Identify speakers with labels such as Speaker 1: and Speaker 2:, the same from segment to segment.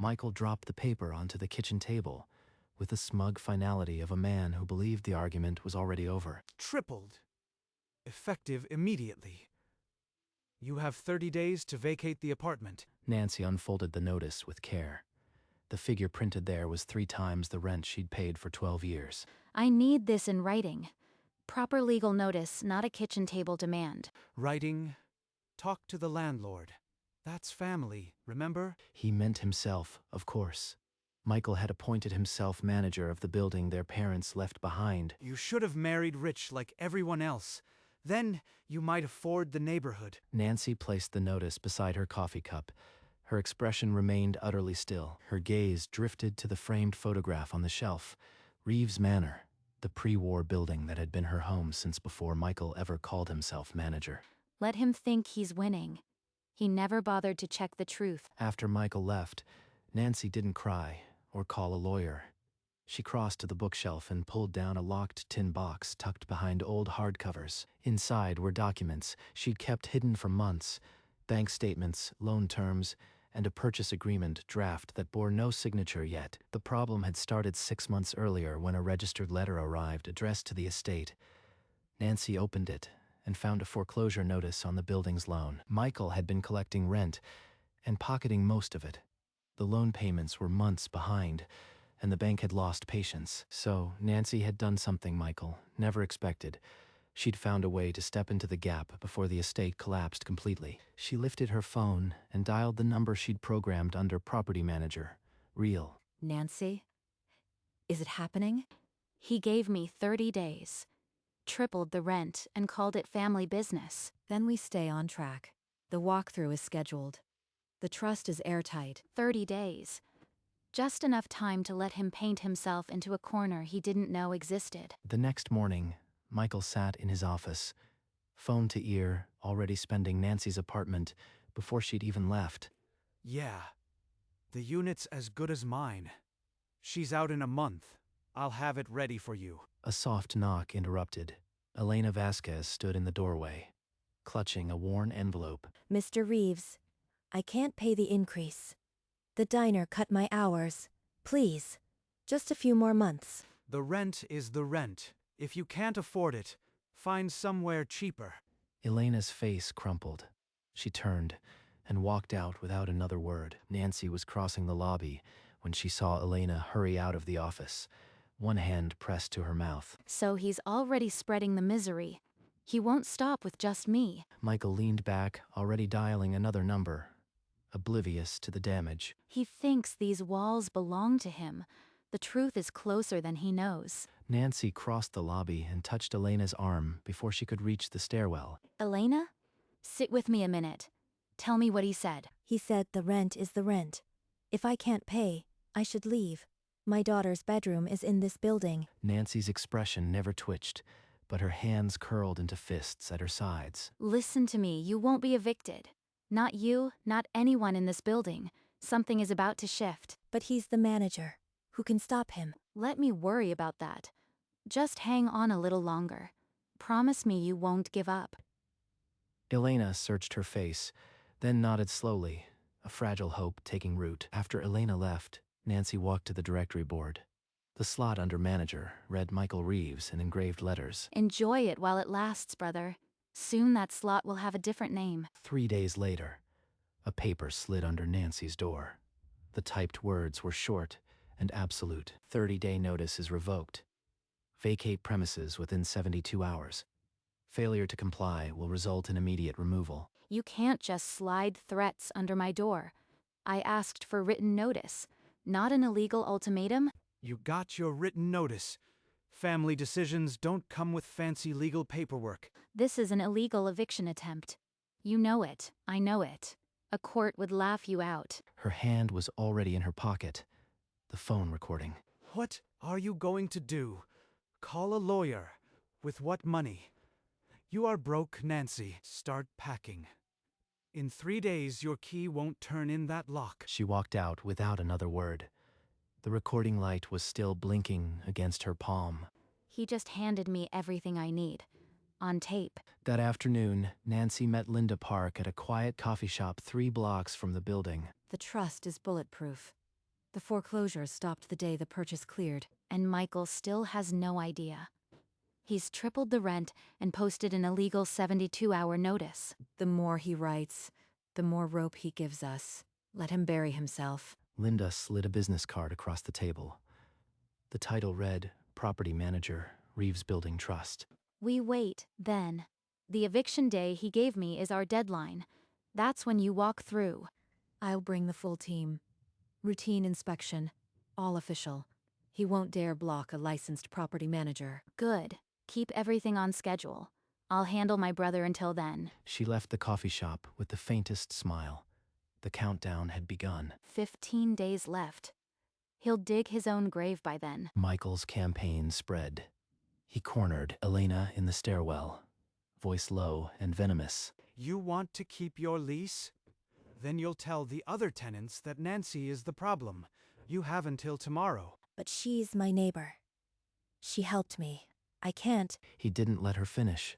Speaker 1: Michael dropped the paper onto the kitchen table with the smug finality of a man who believed the argument was already over.
Speaker 2: Tripled. Effective immediately. You have 30 days to vacate the apartment.
Speaker 1: Nancy unfolded the notice with care. The figure printed there was 3 times the rent she'd paid for 12 years.
Speaker 3: I need this in writing. Proper legal notice, not a kitchen table demand.
Speaker 2: Writing. Talk to the landlord. That's family, remember?
Speaker 1: He meant himself, of course. Michael had appointed himself manager of the building their parents left behind.
Speaker 2: You should have married rich like everyone else. Then you might afford the neighborhood.
Speaker 1: Nancy placed the notice beside her coffee cup. Her expression remained utterly still. Her gaze drifted to the framed photograph on the shelf. Reeves Manor, the pre-war building that had been her home since before Michael ever called himself manager.
Speaker 3: Let him think he's winning. He never bothered to check the truth.
Speaker 1: After Michael left, Nancy didn't cry or call a lawyer. She crossed to the bookshelf and pulled down a locked tin box tucked behind old hardcovers. Inside were documents she'd kept hidden for months, bank statements, loan terms, and a purchase agreement draft that bore no signature yet. The problem had started 6 months earlier when a registered letter arrived addressed to the estate. Nancy opened it and found a foreclosure notice on the building's loan. Michael had been collecting rent and pocketing most of it. The loan payments were months behind, and the bank had lost patience. So Nancy had done something Michael never expected. She'd found a way to step into the gap before the estate collapsed completely. She lifted her phone and dialed the number she'd programmed under property manager, Real.
Speaker 3: Nancy? Is it happening? He gave me 30 days. Tripled the rent and called it family business.
Speaker 4: Then we stay on track. The walkthrough is scheduled. The trust is airtight.
Speaker 3: 30 days. Just enough time to let him paint himself into a corner he didn't know existed.
Speaker 1: The next morning, Michael sat in his office, phone to ear, already spending Nancy's apartment before she'd even left.
Speaker 2: Yeah. The unit's as good as mine. She's out in a month. I'll have it ready for you.
Speaker 1: A soft knock interrupted. Elena Vasquez stood in the doorway, clutching a worn envelope.
Speaker 4: Mr. Reeves, I can't pay the increase. The diner cut my hours. Please, just a few more months.
Speaker 2: The rent is the rent. If you can't afford it, find somewhere cheaper.
Speaker 1: Elena's face crumpled. She turned and walked out without another word. Nancy was crossing the lobby when she saw Elena hurry out of the office, one hand pressed to her mouth.
Speaker 3: So he's already spreading the misery. He won't stop with just me.
Speaker 1: Michael leaned back, already dialing another number, oblivious to the damage.
Speaker 3: He thinks these walls belong to him. The truth is closer than he knows.
Speaker 1: Nancy crossed the lobby and touched Elena's arm before she could reach the stairwell.
Speaker 3: Elena? Sit with me a minute. Tell me what he said.
Speaker 4: He said the rent is the rent. If I can't pay, I should leave. My daughter's bedroom is in this building.
Speaker 1: Nancy's expression never twitched, but her hands curled into fists at her sides.
Speaker 3: Listen to me, you won't be evicted. Not you, not anyone in this building. Something is about to shift.
Speaker 4: But he's the manager. Who can stop him?
Speaker 3: Let me worry about that. Just hang on a little longer. Promise me you won't give up.
Speaker 1: Elena searched her face, then nodded slowly, a fragile hope taking root. After Elena left, Nancy walked to the directory board. The slot under manager read Michael Reeves in engraved letters.
Speaker 3: Enjoy it while it lasts, brother. Soon that slot will have a different name.
Speaker 1: 3 days later, a paper slid under Nancy's door. The typed words were short and absolute. 30-day notice is revoked. Vacate premises within 72 hours. Failure to comply will result in immediate removal.
Speaker 3: You can't just slide threats under my door. I asked for written notice, not an illegal ultimatum.
Speaker 2: You got your written notice. Family decisions don't come with fancy legal paperwork.
Speaker 3: This is an illegal eviction attempt. You know it. I know it. A court would laugh you out.
Speaker 1: Her hand was already in her pocket. The phone recording.
Speaker 2: What are you going to do? Call a lawyer. With what money? You are broke, Nancy. Start packing. In 3 days, your key won't turn in that lock.
Speaker 1: She walked out without another word. The recording light was still blinking against her palm.
Speaker 3: He just handed me everything I need. On tape.
Speaker 1: That afternoon, Nancy met Linda Park at a quiet coffee shop 3 blocks from the building.
Speaker 4: The trust is bulletproof. The foreclosure stopped the day the purchase cleared.
Speaker 3: And Michael still has no idea. He's tripled the rent and posted an illegal 72-hour notice.
Speaker 4: The more he writes, the more rope he gives us. Let him bury himself.
Speaker 1: Linda slid a business card across the table. The title read, Property Manager, Reeves Building Trust.
Speaker 3: We wait, then. The eviction day he gave me is our deadline. That's when you walk through.
Speaker 4: I'll bring the full team. Routine inspection. All official. He won't dare block a licensed property manager.
Speaker 3: Good. Keep everything on schedule. I'll handle my brother until then.
Speaker 1: She left the coffee shop with the faintest smile. The countdown had begun.
Speaker 3: 15 days left. He'll dig his own grave by then.
Speaker 1: Michael's campaign spread. He cornered Elena in the stairwell, voice low and venomous.
Speaker 2: You want to keep your lease? Then you'll tell the other tenants that Nancy is the problem. You have until tomorrow.
Speaker 4: But she's my neighbor. She helped me. I can't.
Speaker 1: He didn't let her finish.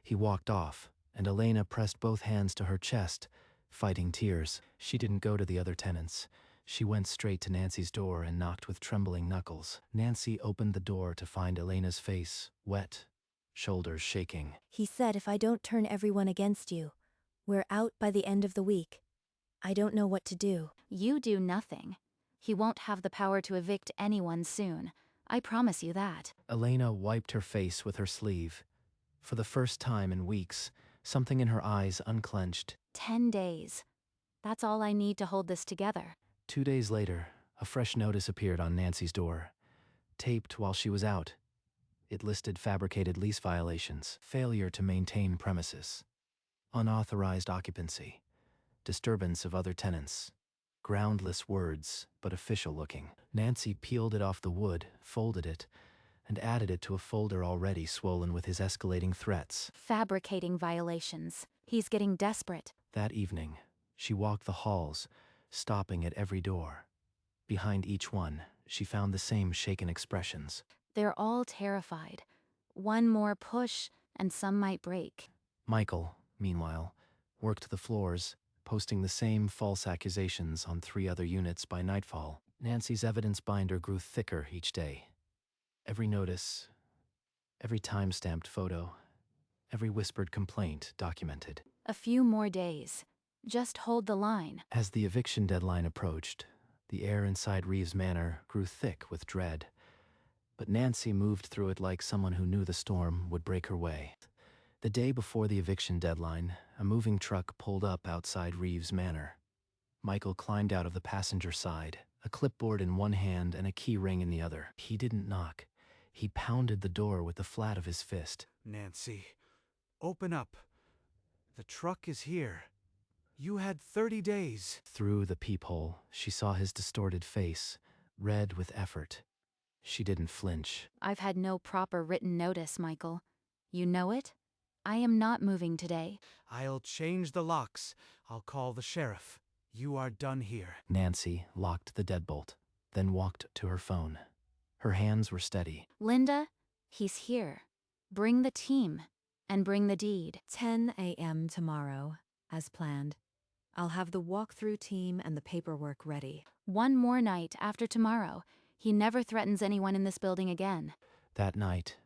Speaker 1: He walked off, and Elena pressed both hands to her chest, fighting tears. She didn't go to the other tenants. She went straight to Nancy's door and knocked with trembling knuckles. Nancy opened the door to find Elena's face, wet, shoulders shaking.
Speaker 4: He said if I don't turn everyone against you, we're out by the end of the week. I don't know what to do.
Speaker 3: You do nothing. He won't have the power to evict anyone soon. I promise you that.
Speaker 1: Elena wiped her face with her sleeve. For the first time in weeks, something in her eyes unclenched.
Speaker 3: 10 days. That's all I need to hold this together.
Speaker 1: 2 days later, a fresh notice appeared on Nancy's door. Taped while she was out. It listed fabricated lease violations, failure to maintain premises, unauthorized occupancy, disturbance of other tenants. Groundless words, but official-looking. Nancy peeled it off the wood, folded it, and added it to a folder already swollen with his escalating threats.
Speaker 3: Fabricating violations. He's getting desperate.
Speaker 1: That evening, she walked the halls, stopping at every door. Behind each one, she found the same shaken expressions.
Speaker 3: They're all terrified. One more push, and some might break.
Speaker 1: Michael, meanwhile, worked the floors, posting the same false accusations on 3 other units by nightfall. Nancy's evidence binder grew thicker each day. Every notice, every time-stamped photo, every whispered complaint documented.
Speaker 3: A few more days. Just hold the line.
Speaker 1: As the eviction deadline approached, the air inside Reeves Manor grew thick with dread. But Nancy moved through it like someone who knew the storm would break her way. The day before the eviction deadline, a moving truck pulled up outside Reeves Manor. Michael climbed out of the passenger side, a clipboard in one hand and a key ring in the other. He didn't knock. He pounded the door with the flat of his fist.
Speaker 2: Nancy, open up. The truck is here. You had 30 days.
Speaker 1: Through the peephole, she saw his distorted face, red with effort. She didn't flinch.
Speaker 3: I've had no proper written notice, Michael. You know it? I am not moving today.
Speaker 2: I'll change the locks. I'll call the sheriff. You are done here.
Speaker 1: Nancy locked the deadbolt, then walked to her phone. Her hands were steady.
Speaker 3: Linda, he's here. Bring the team, and bring the deed.
Speaker 4: 10 a.m. tomorrow, as planned. I'll have the walkthrough team and the paperwork ready.
Speaker 3: One more night after tomorrow. He never threatens anyone in this building again.
Speaker 1: That night,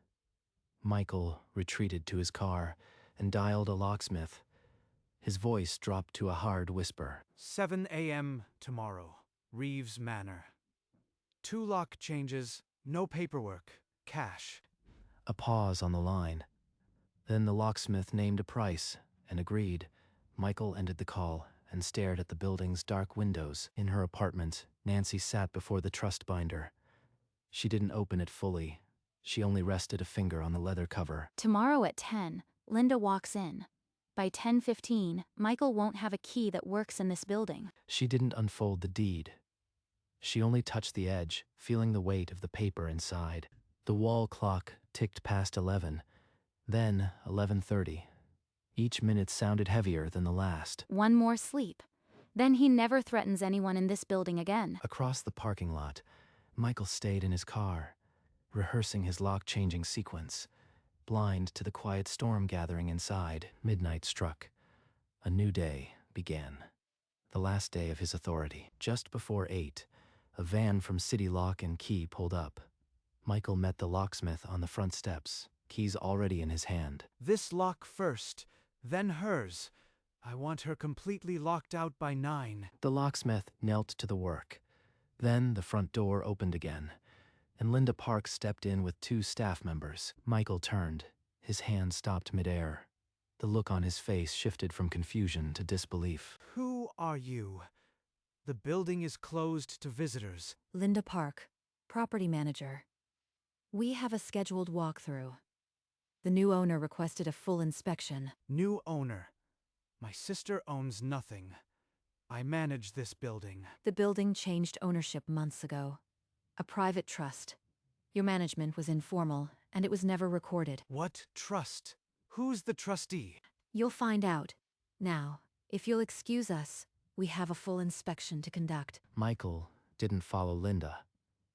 Speaker 1: Michael retreated to his car and dialed a locksmith. His voice dropped to a hard whisper.
Speaker 2: 7 a.m. tomorrow. Reeves Manor. 2 lock changes, no paperwork, cash.
Speaker 1: A pause on the line. Then the locksmith named a price and agreed. Michael ended the call and stared at the building's dark windows. In her apartment, Nancy sat before the trust binder. She didn't open it fully. She only rested a finger on the leather cover.
Speaker 3: Tomorrow at 10, Linda walks in. By 10:15, Michael won't have a key that works in this building.
Speaker 1: She didn't unfold the deed. She only touched the edge, feeling the weight of the paper inside. The wall clock ticked past 11, then 11:30. Each minute sounded heavier than the last.
Speaker 3: One more sleep. Then he never threatens anyone in this building again.
Speaker 1: Across the parking lot, Michael stayed in his car, rehearsing his lock-changing sequence. Blind to the quiet storm gathering inside, midnight struck. A new day began. The last day of his authority. Just before 8, A van from City Lock and Key pulled up. Michael met the locksmith on the front steps, keys already in his hand.
Speaker 2: This lock first, then hers. I want her completely locked out by 9.
Speaker 1: The locksmith knelt to the work. Then the front door opened again, and Linda Park stepped in with 2 staff members. Michael turned. His hand stopped midair. The look on his face shifted from confusion to disbelief.
Speaker 2: Who are you? The building is closed to visitors.
Speaker 4: Linda Park, property manager. We have a scheduled walkthrough. The new owner requested a full inspection.
Speaker 2: New owner. My sister owns nothing. I manage this building.
Speaker 4: The building changed ownership months ago. A private trust. Your management was informal, and it was never recorded.
Speaker 2: What trust? Who's the trustee?
Speaker 4: You'll find out. Now, if you'll excuse us, we have a full inspection to conduct.
Speaker 1: Michael didn't follow Linda.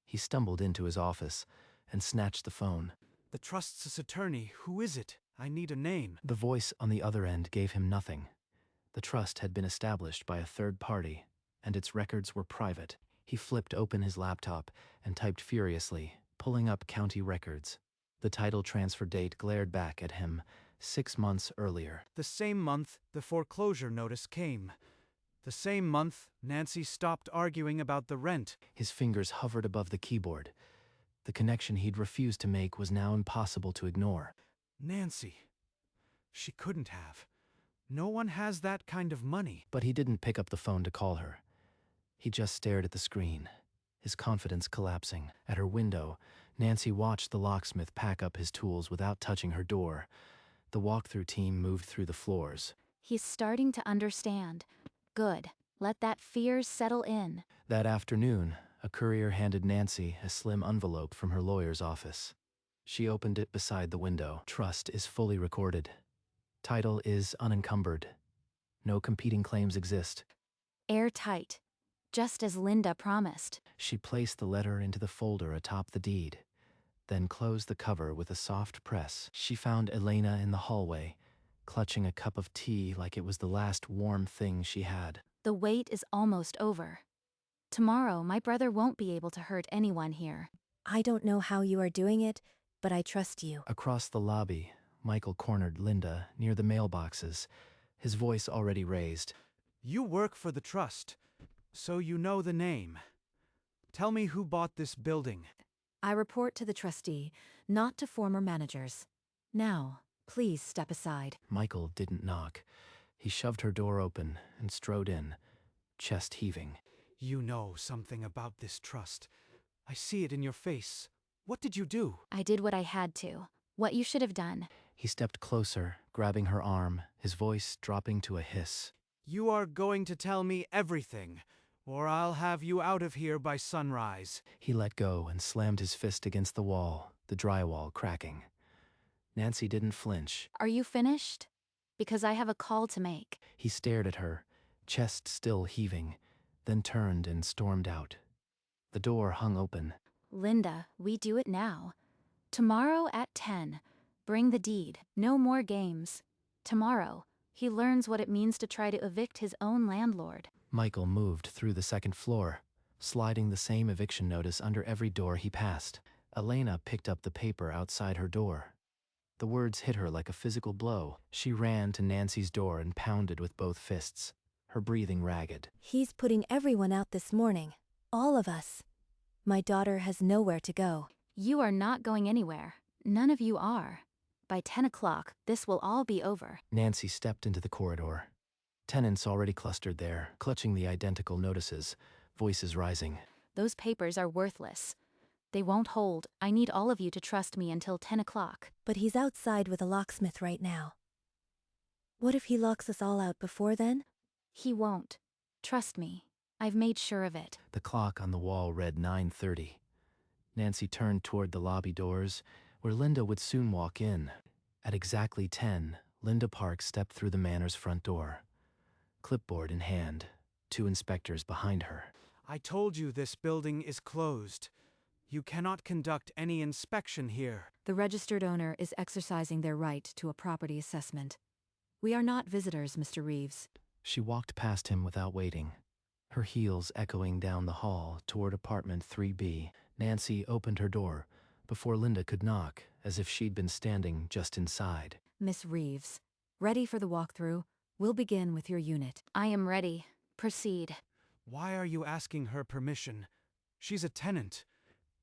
Speaker 1: He stumbled into his office and snatched the phone.
Speaker 2: The trust's attorney, who is it? I need a name.
Speaker 1: The voice on the other end gave him nothing. The trust had been established by a third party, and its records were private. He flipped open his laptop and typed furiously, pulling up county records. The title transfer date glared back at him 6 months earlier.
Speaker 2: The same month the foreclosure notice came. The same month Nancy stopped arguing about the rent.
Speaker 1: His fingers hovered above the keyboard. The connection he'd refused to make was now impossible to ignore.
Speaker 2: Nancy. She couldn't have. No one has that kind of money.
Speaker 1: But he didn't pick up the phone to call her. He just stared at the screen, his confidence collapsing. At her window, Nancy watched the locksmith pack up his tools without touching her door. The walkthrough team moved through the floors.
Speaker 3: He's starting to understand. Good. Let that fears settle in.
Speaker 1: That afternoon, a courier handed Nancy a slim envelope from her lawyer's office. She opened it beside the window. Trust is fully recorded. Title is unencumbered. No competing claims exist.
Speaker 3: Airtight. Just as Linda promised.
Speaker 1: She placed the letter into the folder atop the deed, then closed the cover with a soft press. She found Elena in the hallway, clutching a cup of tea like it was the last warm thing she had.
Speaker 3: The wait is almost over. Tomorrow, my brother won't be able to hurt anyone here.
Speaker 4: I don't know how you are doing it, but I trust you.
Speaker 1: Across the lobby, Michael cornered Linda near the mailboxes, his voice already raised.
Speaker 2: You work for the trust, so you know the name. Tell me who bought this building.
Speaker 4: I report to the trustee, not to former managers. Now, please step aside.
Speaker 1: Michael didn't knock. He shoved her door open and strode in, chest heaving.
Speaker 2: You know something about this trust. I see it in your face. What did you do?
Speaker 3: I did what I had to. What you should have done.
Speaker 1: He stepped closer, grabbing her arm, his voice dropping to a hiss.
Speaker 2: You are going to tell me everything, or I'll have you out of here by sunrise.
Speaker 1: He let go and slammed his fist against the wall, the drywall cracking. Nancy didn't flinch.
Speaker 3: Are you finished? Because I have a call to make.
Speaker 1: He stared at her, chest still heaving, then turned and stormed out. The door hung open.
Speaker 3: Linda, we do it now. Tomorrow at 10. Bring the deed. No more games. Tomorrow, he learns what it means to try to evict his own landlord.
Speaker 1: Michael moved through the second floor, sliding the same eviction notice under every door he passed. Elena picked up the paper outside her door. The words hit her like a physical blow. She ran to Nancy's door and pounded with both fists, her breathing ragged.
Speaker 4: He's putting everyone out this morning. All of us. My daughter has nowhere to go.
Speaker 3: You are not going anywhere. None of you are. By 10 o'clock, this will all be over.
Speaker 1: Nancy stepped into the corridor. Tenants already clustered there, clutching the identical notices, voices rising.
Speaker 3: Those papers are worthless. They won't hold. I need all of you to trust me until 10 o'clock.
Speaker 4: But he's outside with a locksmith right now. What if he locks us all out before then?
Speaker 3: He won't. Trust me. I've made sure of it.
Speaker 1: The clock on the wall read 9:30. Nancy turned toward the lobby doors, where Linda would soon walk in. At exactly 10, Linda Park stepped through the manor's front door, clipboard in hand, 2 inspectors behind her.
Speaker 2: I told you this building is closed. You cannot conduct any inspection here.
Speaker 4: The registered owner is exercising their right to a property assessment. We are not visitors, Mr. Reeves.
Speaker 1: She walked past him without waiting. her heels echoing down the hall toward apartment 3B. Nancy opened her door before Linda could knock, as if she'd been standing just inside.
Speaker 5: Miss Reeves, ready for the walkthrough? We'll begin with your unit.
Speaker 3: I am ready. Proceed.
Speaker 2: Why are you asking her permission? She's a tenant.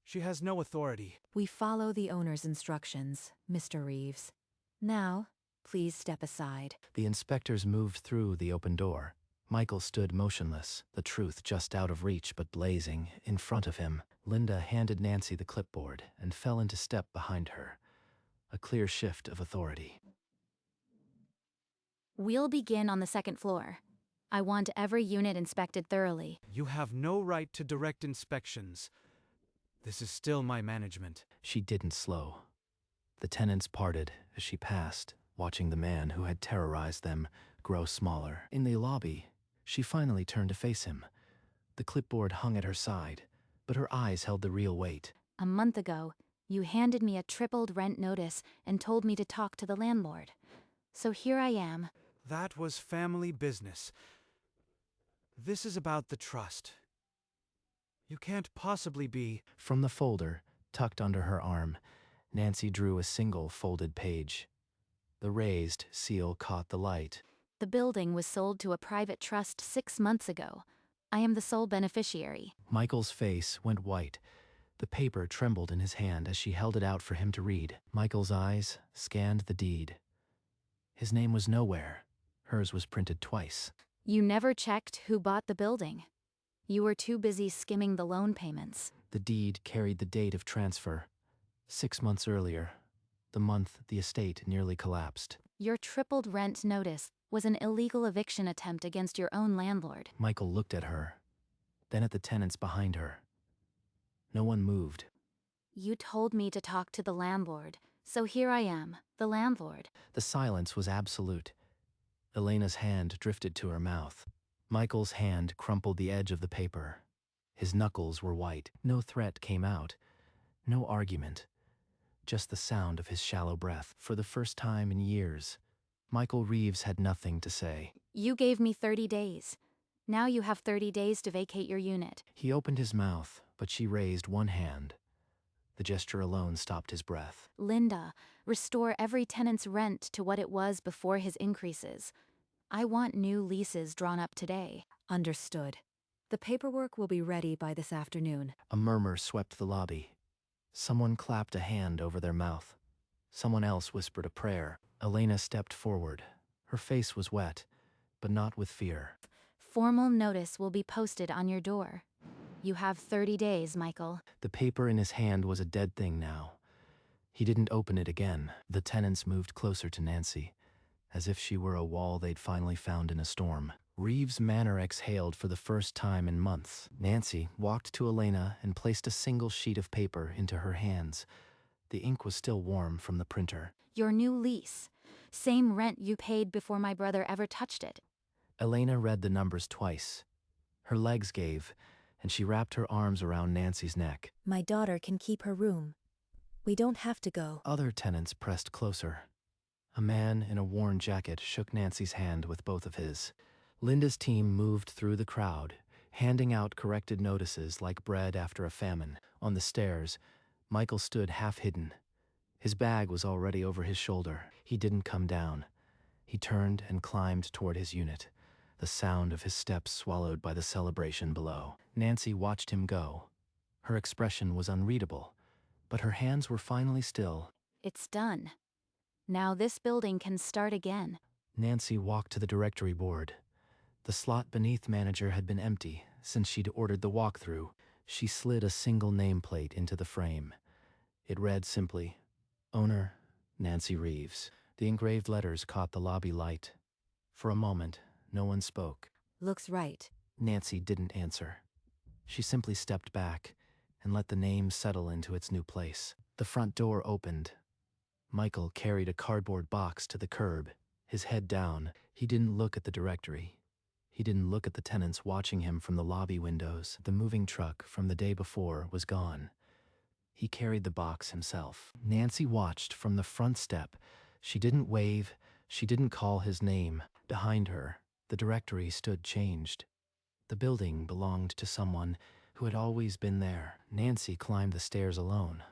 Speaker 2: She has no authority.
Speaker 5: We follow the owner's instructions, Mr. Reeves. Now, please step aside.
Speaker 1: The inspectors moved through the open door. Michael stood motionless, the truth just out of reach but blazing in front of him. Linda handed Nancy the clipboard and fell into step behind her. A clear shift of authority.
Speaker 3: We'll begin on the second floor. I want every unit inspected thoroughly.
Speaker 2: You have no right to direct inspections. This is still my management.
Speaker 1: She didn't slow. The tenants parted as she passed, watching the man who had terrorized them grow smaller. In the lobby, she finally turned to face him. The clipboard hung at her side, but her eyes held the real weight.
Speaker 3: A month ago, you handed me a tripled rent notice and told me to talk to the landlord. So here I am.
Speaker 2: That was family business. This is about the trust. You can't possibly be...
Speaker 1: From the folder, tucked under her arm, Nancy drew a single folded page. The raised seal caught the light.
Speaker 3: The building was sold to a private trust 6 months ago. I am the sole beneficiary.
Speaker 1: Michael's face went white. The paper trembled in his hand as she held it out for him to read. Michael's eyes scanned the deed. His name was nowhere. Hers was printed twice.
Speaker 3: You never checked who bought the building. You were too busy skimming the loan payments.
Speaker 1: The deed carried the date of transfer. 6 months earlier, the month the estate nearly collapsed.
Speaker 3: Your tripled rent notice was an illegal eviction attempt against your own landlord.
Speaker 1: Michael looked at her, then at the tenants behind her. No one moved.
Speaker 3: You told me to talk to the landlord, so here I am, the landlord.
Speaker 1: The silence was absolute. Elena's hand drifted to her mouth. Michael's hand crumpled the edge of the paper. His knuckles were white. No threat came out. No argument. Just the sound of his shallow breath. For the first time in years, Michael Reeves had nothing to say.
Speaker 3: You gave me 30 days. Now you have 30 days to vacate your unit.
Speaker 1: He opened his mouth, but she raised one hand. The gesture alone stopped his breath.
Speaker 3: Linda, restore every tenant's rent to what it was before his increases. I want new leases drawn up today.
Speaker 5: Understood. The paperwork will be ready by this afternoon.
Speaker 1: A murmur swept the lobby. Someone clapped a hand over their mouth. Someone else whispered a prayer. Elena stepped forward. Her face was wet, but not with fear.
Speaker 3: Formal notice will be posted on your door. You have 30 days, Michael.
Speaker 1: The paper in his hand was a dead thing now. He didn't open it again. The tenants moved closer to Nancy, as if she were a wall they'd finally found in a storm. Reeves Manor exhaled for the first time in months. Nancy walked to Elena and placed a single sheet of paper into her hands. The ink was still warm from the printer.
Speaker 3: Your new lease. Same rent you paid before my brother ever touched it.
Speaker 1: Elena read the numbers twice. Her legs gave, and she wrapped her arms around Nancy's neck.
Speaker 4: My daughter can keep her room. We don't have to go.
Speaker 1: Other tenants pressed closer. A man in a worn jacket shook Nancy's hand with both of his. Linda's team moved through the crowd, handing out corrected notices like bread after a famine. On the stairs, Michael stood half-hidden. His bag was already over his shoulder. He didn't come down. He turned and climbed toward his unit, the sound of his steps swallowed by the celebration below. Nancy watched him go. Her expression was unreadable, but her hands were finally still.
Speaker 3: It's done. Now this building can start again.
Speaker 1: Nancy walked to the directory board. The slot beneath manager had been empty since she'd ordered the walkthrough. She slid a single nameplate into the frame. It read simply, Owner, Nancy Reeves. The engraved letters caught the lobby light. For a moment, no one spoke.
Speaker 5: Looks right.
Speaker 1: Nancy didn't answer. She simply stepped back and let the name settle into its new place. The front door opened. Michael carried a cardboard box to the curb, his head down. He didn't look at the directory. He didn't look at the tenants watching him from the lobby windows. The moving truck from the day before was gone. He carried the box himself. Nancy watched from the front step. She didn't wave. She didn't call his name. Behind her, the directory stood changed. The building belonged to someone who had always been there. Nancy climbed the stairs alone.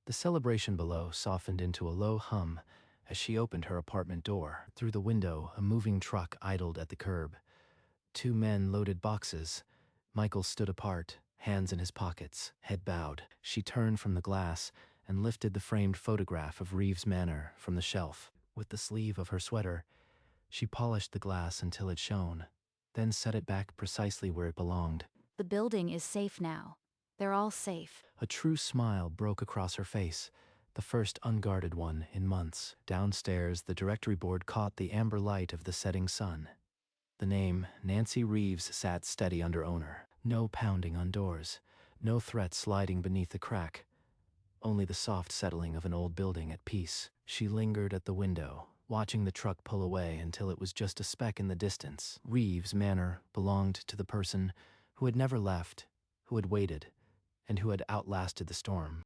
Speaker 1: The celebration below softened into a low hum as she opened her apartment door. Through the window, a moving truck idled at the curb. 2 men loaded boxes. Michael stood apart, hands in his pockets, head bowed. She turned from the glass and lifted the framed photograph of Reeves Manor from the shelf. With the sleeve of her sweater, she polished the glass until it shone, then set it back precisely where it belonged.
Speaker 3: The building is safe now. They're all safe.
Speaker 1: A true smile broke across her face, the first unguarded one in months. Downstairs, the directory board caught the amber light of the setting sun. The name, Nancy Reeves, sat steady under owner. No pounding on doors, no threat sliding beneath the crack. Only the soft settling of an old building at peace. She lingered at the window, watching the truck pull away until it was just a speck in the distance. Reeves Manor belonged to the person who had never left, who had waited, and who had outlasted the storm.